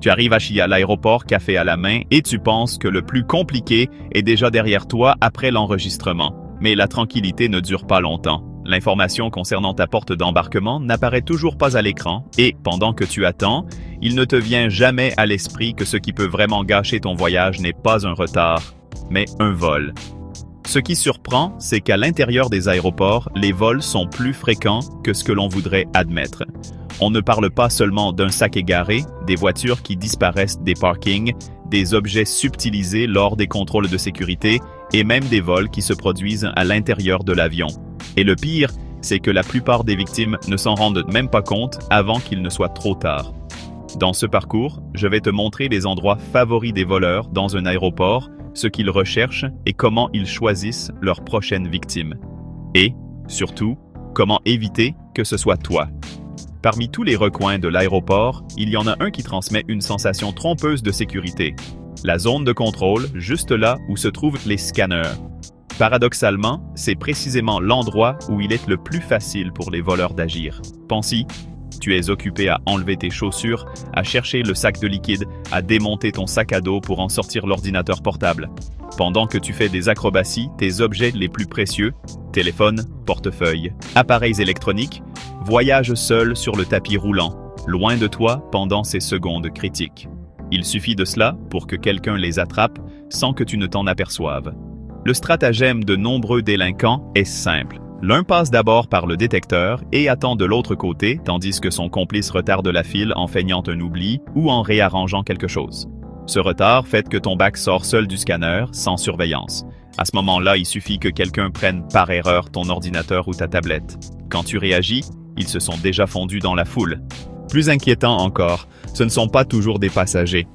Tu arrives à l'aéroport, café à la main, et tu penses que le plus compliqué est déjà derrière toi après l'enregistrement. Mais la tranquillité ne dure pas longtemps. L'information concernant ta porte d'embarquement n'apparaît toujours pas à l'écran et, pendant que tu attends, il ne te vient jamais à l'esprit que ce qui peut vraiment gâcher ton voyage n'est pas un retard, mais un vol. Ce qui surprend, c'est qu'à l'intérieur des aéroports, les vols sont plus fréquents que ce que l'on voudrait admettre. On ne parle pas seulement d'un sac égaré, des voitures qui disparaissent des parkings, des objets subtilisés lors des contrôles de sécurité et même des vols qui se produisent à l'intérieur de l'avion. Et le pire, c'est que la plupart des victimes ne s'en rendent même pas compte avant qu'il ne soit trop tard. Dans ce parcours, je vais te montrer les endroits favoris des voleurs dans un aéroport, ce qu'ils recherchent et comment ils choisissent leur prochaine victime. Et, surtout, comment éviter que ce soit toi. Parmi tous les recoins de l'aéroport, il y en a un qui transmet une sensation trompeuse de sécurité. La zone de contrôle, juste là où se trouvent les scanners. Paradoxalement, c'est précisément l'endroit où il est le plus facile pour les voleurs d'agir. Pense-y, tu es occupé à enlever tes chaussures, à chercher le sac de liquide, à démonter ton sac à dos pour en sortir l'ordinateur portable. Pendant que tu fais des acrobaties, tes objets les plus précieux, téléphone, portefeuille, appareils électroniques, voyagent seuls sur le tapis roulant, loin de toi pendant ces secondes critiques. Il suffit de cela pour que quelqu'un les attrape sans que tu ne t'en aperçoives. Le stratagème de nombreux délinquants est simple. L'un passe d'abord par le détecteur et attend de l'autre côté, tandis que son complice retarde la file en feignant un oubli ou en réarrangeant quelque chose. Ce retard fait que ton bac sort seul du scanner, sans surveillance. À ce moment-là, il suffit que quelqu'un prenne par erreur ton ordinateur ou ta tablette. Quand tu réagis, ils se sont déjà fondus dans la foule. Plus inquiétant encore, ce ne sont pas toujours des passagers.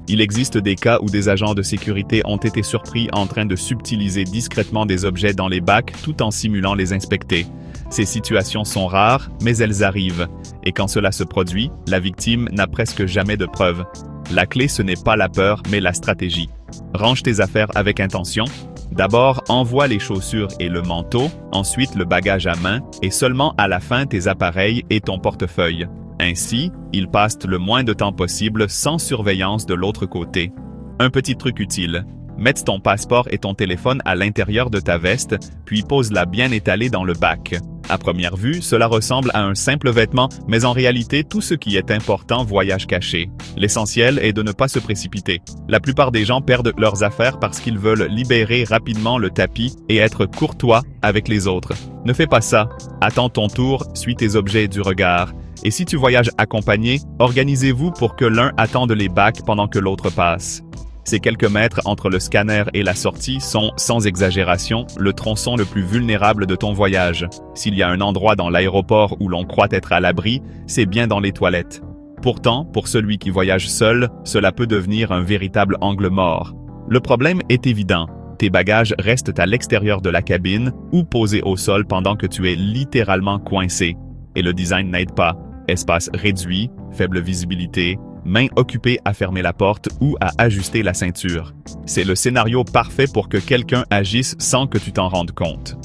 Il existe des cas où des agents de sécurité ont été surpris en train de subtiliser discrètement des objets dans les bacs tout en simulant les inspecter. Ces situations sont rares, mais elles arrivent. Et quand cela se produit, la victime n'a presque jamais de preuves. La clé, ce n'est pas la peur, mais la stratégie. Range tes affaires avec intention. D'abord, envoie les chaussures et le manteau, ensuite le bagage à main, et seulement à la fin tes appareils et ton portefeuille. Ainsi, ils passent le moins de temps possible sans surveillance de l'autre côté. Un petit truc utile. Mets ton passeport et ton téléphone à l'intérieur de ta veste, puis pose-la bien étalée dans le bac. À première vue, cela ressemble à un simple vêtement, mais en réalité, tout ce qui est important voyage caché. L'essentiel est de ne pas se précipiter. La plupart des gens perdent leurs affaires parce qu'ils veulent libérer rapidement le tapis et être courtois avec les autres. Ne fais pas ça. Attends ton tour, suis tes objets du regard. Et si tu voyages accompagné, organisez-vous pour que l'un attende les bacs pendant que l'autre passe. Ces quelques mètres entre le scanner et la sortie sont, sans exagération, le tronçon le plus vulnérable de ton voyage. S'il y a un endroit dans l'aéroport où l'on croit être à l'abri, c'est bien dans les toilettes. Pourtant, pour celui qui voyage seul, cela peut devenir un véritable angle mort. Le problème est évident. Tes bagages restent à l'extérieur de la cabine ou posés au sol pendant que tu es littéralement coincé. Et le design n'aide pas. Espace réduit, faible visibilité, mains occupées à fermer la porte ou à ajuster la ceinture. C'est le scénario parfait pour que quelqu'un agisse sans que tu t'en rendes compte.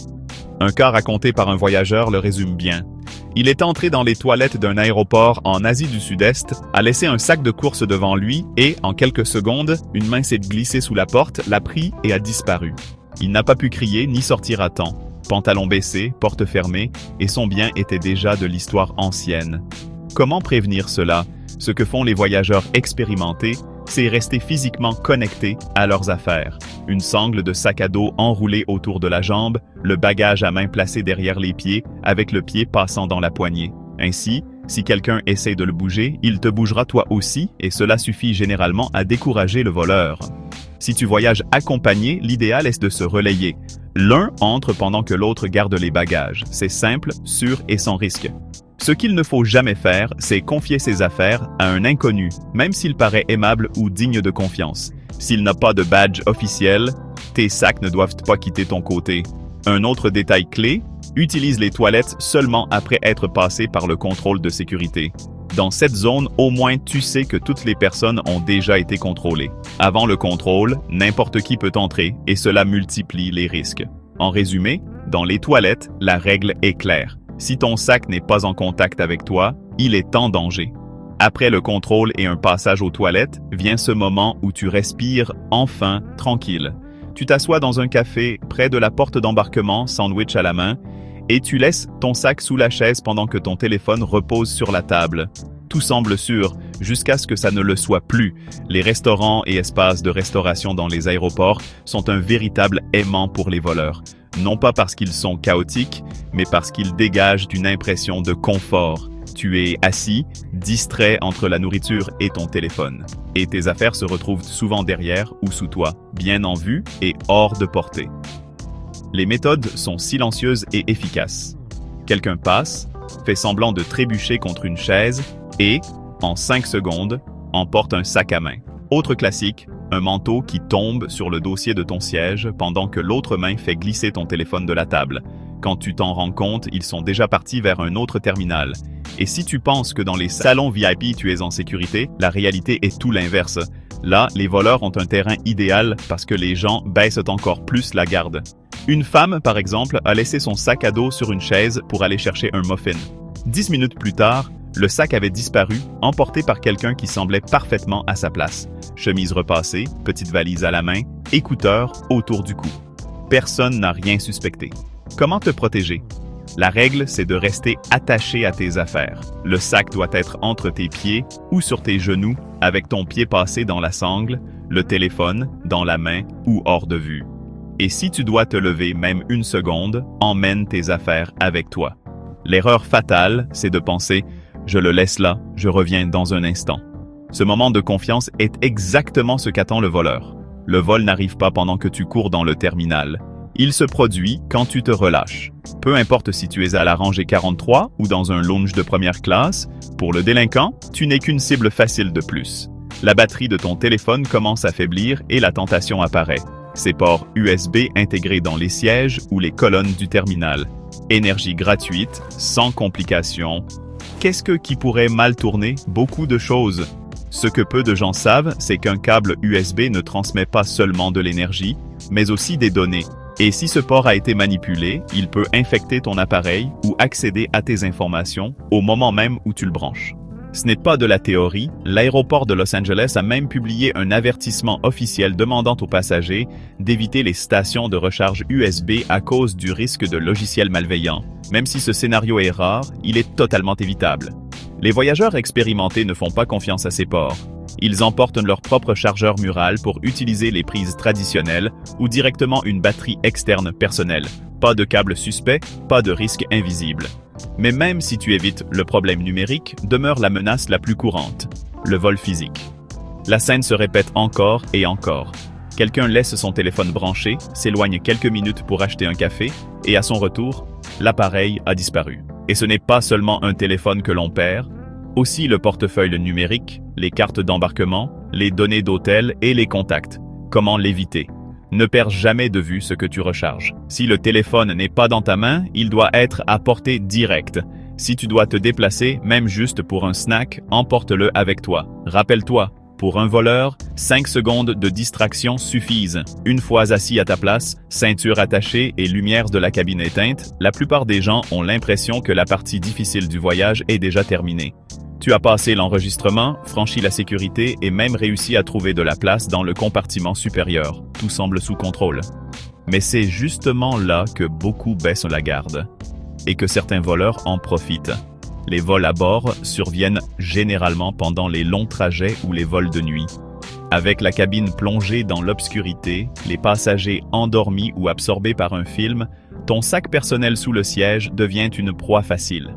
Un cas raconté par un voyageur le résume bien. Il est entré dans les toilettes d'un aéroport en Asie du Sud-Est, a laissé un sac de courses devant lui et, en quelques secondes, une main s'est glissée sous la porte, l'a pris et a disparu. Il n'a pas pu crier ni sortir à temps. Pantalon baissé, porte fermée, et son bien était déjà de l'histoire ancienne. Comment prévenir cela? Ce que font les voyageurs expérimentés, c'est rester physiquement connectés à leurs affaires. Une sangle de sac à dos enroulée autour de la jambe, le bagage à main placé derrière les pieds, avec le pied passant dans la poignée. Ainsi, si quelqu'un essaie de le bouger, il te bougera toi aussi, et cela suffit généralement à décourager le voleur. Si tu voyages accompagné, l'idéal est de se relayer. L'un entre pendant que l'autre garde les bagages. C'est simple, sûr et sans risque. Ce qu'il ne faut jamais faire, c'est confier ses affaires à un inconnu, même s'il paraît aimable ou digne de confiance. S'il n'a pas de badge officiel, tes sacs ne doivent pas quitter ton côté. Un autre détail clé, utilise les toilettes seulement après être passé par le contrôle de sécurité. Dans cette zone, au moins tu sais que toutes les personnes ont déjà été contrôlées. Avant le contrôle, n'importe qui peut entrer et cela multiplie les risques. En résumé, dans les toilettes, la règle est claire. Si ton sac n'est pas en contact avec toi, il est en danger. Après le contrôle et un passage aux toilettes, vient ce moment où tu respires enfin tranquille. Tu t'assois dans un café près de la porte d'embarquement, sandwich à la main, et tu laisses ton sac sous la chaise pendant que ton téléphone repose sur la table. Tout semble sûr, jusqu'à ce que ça ne le soit plus. Les restaurants et espaces de restauration dans les aéroports sont un véritable aimant pour les voleurs. Non pas parce qu'ils sont chaotiques, mais parce qu'ils dégagent une impression de confort. Tu es assis, distrait entre la nourriture et ton téléphone. Et tes affaires se retrouvent souvent derrière ou sous toi, bien en vue et hors de portée. Les méthodes sont silencieuses et efficaces. Quelqu'un passe, fait semblant de trébucher contre une chaise et, en 5 secondes, emporte un sac à main. Autre classique, un manteau qui tombe sur le dossier de ton siège pendant que l'autre main fait glisser ton téléphone de la table. Quand tu t'en rends compte, ils sont déjà partis vers un autre terminal. Et si tu penses que dans les salons VIP tu es en sécurité, la réalité est tout l'inverse. Là, les voleurs ont un terrain idéal parce que les gens baissent encore plus la garde. Une femme, par exemple, a laissé son sac à dos sur une chaise pour aller chercher un muffin. 10 minutes plus tard, le sac avait disparu, emporté par quelqu'un qui semblait parfaitement à sa place. Chemise repassée, petite valise à la main, écouteurs autour du cou. Personne n'a rien suspecté. Comment te protéger? La règle, c'est de rester attaché à tes affaires. Le sac doit être entre tes pieds ou sur tes genoux, avec ton pied passé dans la sangle, le téléphone dans la main ou hors de vue. Et si tu dois te lever même une seconde, emmène tes affaires avec toi. L'erreur fatale, c'est de penser « je le laisse là, je reviens dans un instant ». Ce moment de confiance est exactement ce qu'attend le voleur. Le vol n'arrive pas pendant que tu cours dans le terminal. Il se produit quand tu te relâches. Peu importe si tu es à la rangée 43 ou dans un lounge de première classe, pour le délinquant, tu n'es qu'une cible facile de plus. La batterie de ton téléphone commence à faiblir et la tentation apparaît. Ces ports USB intégrés dans les sièges ou les colonnes du terminal. Énergie gratuite, sans complications. Qu'est-ce qui pourrait mal tourner? Beaucoup de choses. Ce que peu de gens savent, c'est qu'un câble USB ne transmet pas seulement de l'énergie, mais aussi des données. Et si ce port a été manipulé, il peut infecter ton appareil ou accéder à tes informations au moment même où tu le branches. Ce n'est pas de la théorie, l'aéroport de Los Angeles a même publié un avertissement officiel demandant aux passagers d'éviter les stations de recharge USB à cause du risque de logiciels malveillants. Même si ce scénario est rare, il est totalement évitable. Les voyageurs expérimentés ne font pas confiance à ces ports. Ils emportent leur propre chargeur mural pour utiliser les prises traditionnelles ou directement une batterie externe personnelle. Pas de câble suspect, pas de risque invisible. Mais même si tu évites le problème numérique, demeure la menace la plus courante, le vol physique. La scène se répète encore et encore. Quelqu'un laisse son téléphone branché, s'éloigne quelques minutes pour acheter un café, et à son retour, l'appareil a disparu. Et ce n'est pas seulement un téléphone que l'on perd, aussi le portefeuille numérique, les cartes d'embarquement, les données d'hôtel et les contacts. Comment l'éviter? Ne perds jamais de vue ce que tu recharges. Si le téléphone n'est pas dans ta main, il doit être à portée directe. Si tu dois te déplacer, même juste pour un snack, emporte-le avec toi. Rappelle-toi, pour un voleur, 5 secondes de distraction suffisent. Une fois assis à ta place, ceinture attachée et lumière de la cabine éteinte, la plupart des gens ont l'impression que la partie difficile du voyage est déjà terminée. Tu as passé l'enregistrement, franchi la sécurité et même réussi à trouver de la place dans le compartiment supérieur. Tout semble sous contrôle. Mais c'est justement là que beaucoup baissent la garde et que certains voleurs en profitent. Les vols à bord surviennent généralement pendant les longs trajets ou les vols de nuit. Avec la cabine plongée dans l'obscurité, les passagers endormis ou absorbés par un film, ton sac personnel sous le siège devient une proie facile.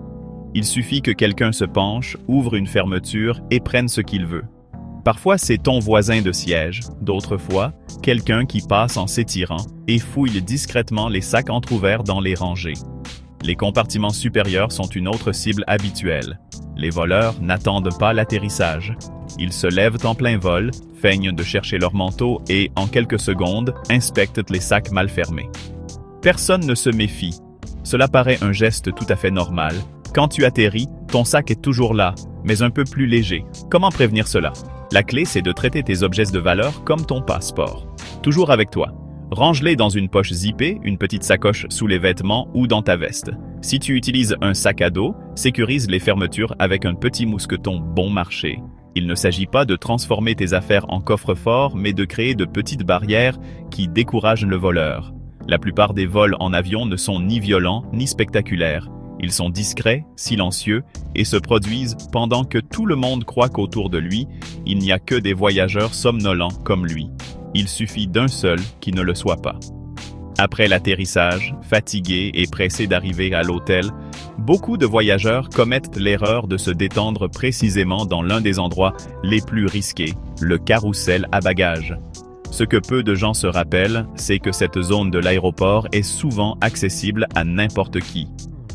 Il suffit que quelqu'un se penche, ouvre une fermeture et prenne ce qu'il veut. Parfois, c'est ton voisin de siège, d'autres fois, quelqu'un qui passe en s'étirant et fouille discrètement les sacs entr'ouverts dans les rangées. Les compartiments supérieurs sont une autre cible habituelle. Les voleurs n'attendent pas l'atterrissage. Ils se lèvent en plein vol, feignent de chercher leur manteau et, en quelques secondes, inspectent les sacs mal fermés. Personne ne se méfie. Cela paraît un geste tout à fait normal. Quand tu atterris, ton sac est toujours là, mais un peu plus léger. Comment prévenir cela? La clé, c'est de traiter tes objets de valeur comme ton passeport. Toujours avec toi. Range-les dans une poche zippée, une petite sacoche sous les vêtements ou dans ta veste. Si tu utilises un sac à dos, sécurise les fermetures avec un petit mousqueton bon marché. Il ne s'agit pas de transformer tes affaires en coffre-fort, mais de créer de petites barrières qui découragent le voleur. La plupart des vols en avion ne sont ni violents ni spectaculaires. Ils sont discrets, silencieux et se produisent pendant que tout le monde croit qu'autour de lui, il n'y a que des voyageurs somnolents comme lui. Il suffit d'un seul qui ne le soit pas. Après l'atterrissage, fatigués et pressés d'arriver à l'hôtel, beaucoup de voyageurs commettent l'erreur de se détendre précisément dans l'un des endroits les plus risqués, le carrousel à bagages. Ce que peu de gens se rappellent, c'est que cette zone de l'aéroport est souvent accessible à n'importe qui.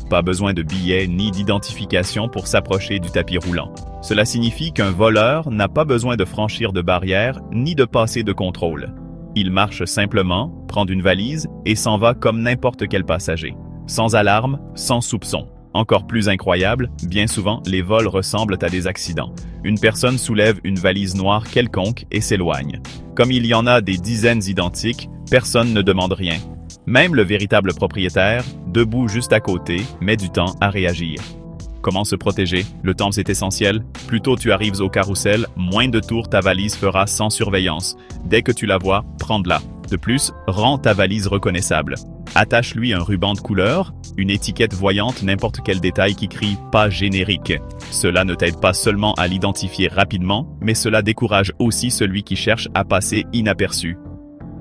Pas besoin de billets ni d'identification pour s'approcher du tapis roulant. Cela signifie qu'un voleur n'a pas besoin de franchir de barrières ni de passer de contrôle. Il marche simplement, prend une valise et s'en va comme n'importe quel passager. Sans alarme, sans soupçon. Encore plus incroyable, bien souvent, les vols ressemblent à des accidents. Une personne soulève une valise noire quelconque et s'éloigne. Comme il y en a des dizaines identiques, personne ne demande rien. Même le véritable propriétaire, debout juste à côté, met du temps à réagir. Comment se protéger? Le temps c'est essentiel. Plus tôt tu arrives au carrousel, moins de tours ta valise fera sans surveillance. Dès que tu la vois, prends-la. De plus, rends ta valise reconnaissable. Attache-lui un ruban de couleur, une étiquette voyante, n'importe quel détail qui crie « pas générique ». Cela ne t'aide pas seulement à l'identifier rapidement, mais cela décourage aussi celui qui cherche à passer inaperçu.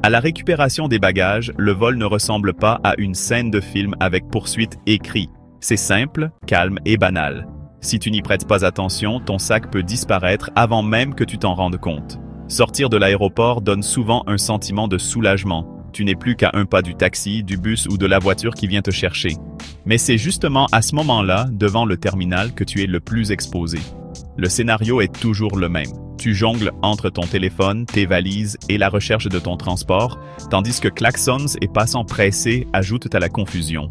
À la récupération des bagages, le vol ne ressemble pas à une scène de film avec poursuite et cris. C'est simple, calme et banal. Si tu n'y prêtes pas attention, ton sac peut disparaître avant même que tu t'en rendes compte. Sortir de l'aéroport donne souvent un sentiment de soulagement. Tu n'es plus qu'à un pas du taxi, du bus ou de la voiture qui vient te chercher. Mais c'est justement à ce moment-là, devant le terminal, que tu es le plus exposé. Le scénario est toujours le même. Tu jongles entre ton téléphone, tes valises et la recherche de ton transport, tandis que klaxons et passants pressés ajoutent à la confusion.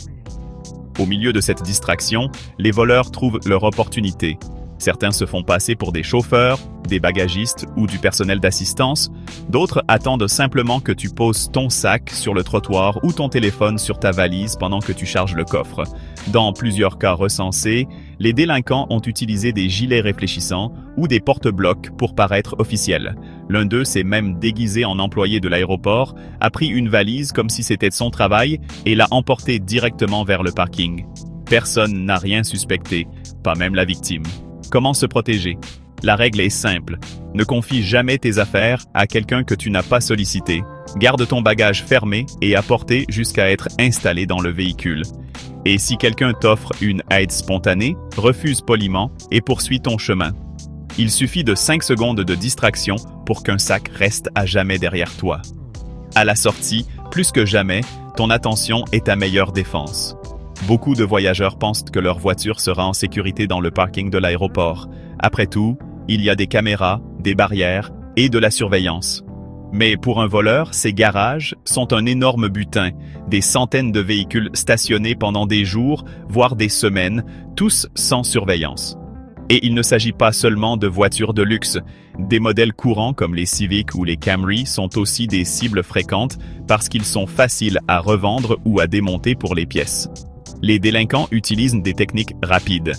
Au milieu de cette distraction, les voleurs trouvent leur opportunité. Certains se font passer pour des chauffeurs, des bagagistes ou du personnel d'assistance. D'autres attendent simplement que tu poses ton sac sur le trottoir ou ton téléphone sur ta valise pendant que tu charges le coffre. Dans plusieurs cas recensés, les délinquants ont utilisé des gilets réfléchissants ou des porte-blocs pour paraître officiels. L'un d'eux s'est même déguisé en employé de l'aéroport, a pris une valise comme si c'était son travail et l'a emportée directement vers le parking. Personne n'a rien suspecté, pas même la victime. Comment se protéger? La règle est simple. Ne confie jamais tes affaires à quelqu'un que tu n'as pas sollicité. Garde ton bagage fermé et à portée jusqu'à être installé dans le véhicule. Et si quelqu'un t'offre une aide spontanée, refuse poliment et poursuis ton chemin. Il suffit de 5 secondes de distraction pour qu'un sac reste à jamais derrière toi. À la sortie, plus que jamais, ton attention est ta meilleure défense. Beaucoup de voyageurs pensent que leur voiture sera en sécurité dans le parking de l'aéroport. Après tout, il y a des caméras, des barrières et de la surveillance. Mais pour un voleur, ces garages sont un énorme butin. Des centaines de véhicules stationnés pendant des jours, voire des semaines, tous sans surveillance. Et il ne s'agit pas seulement de voitures de luxe. Des modèles courants comme les Civic ou les Camry sont aussi des cibles fréquentes parce qu'ils sont faciles à revendre ou à démonter pour les pièces. Les délinquants utilisent des techniques rapides.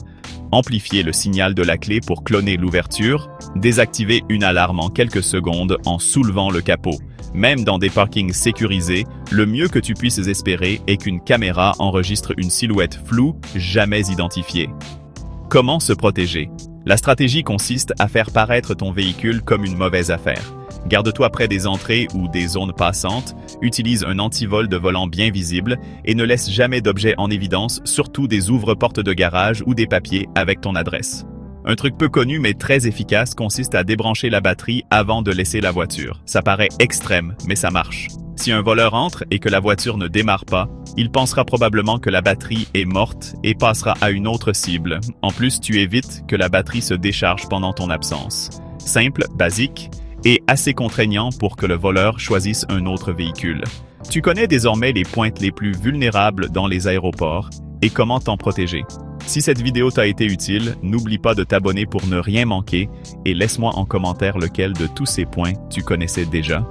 Amplifier le signal de la clé pour cloner l'ouverture, désactiver une alarme en quelques secondes en soulevant le capot. Même dans des parkings sécurisés, le mieux que tu puisses espérer est qu'une caméra enregistre une silhouette floue, jamais identifiée. Comment se protéger? La stratégie consiste à faire paraître ton véhicule comme une mauvaise affaire. Garde-toi près des entrées ou des zones passantes, utilise un antivol de volant bien visible et ne laisse jamais d'objets en évidence, surtout des ouvre-portes de garage ou des papiers avec ton adresse. Un truc peu connu mais très efficace consiste à débrancher la batterie avant de laisser la voiture. Ça paraît extrême, mais ça marche. Si un voleur entre et que la voiture ne démarre pas, il pensera probablement que la batterie est morte et passera à une autre cible. En plus, tu évites que la batterie se décharge pendant ton absence. Simple, basique et assez contraignant pour que le voleur choisisse un autre véhicule. Tu connais désormais les pointes les plus vulnérables dans les aéroports et comment t'en protéger. Si cette vidéo t'a été utile, n'oublie pas de t'abonner pour ne rien manquer et laisse-moi en commentaire lequel de tous ces points tu connaissais déjà.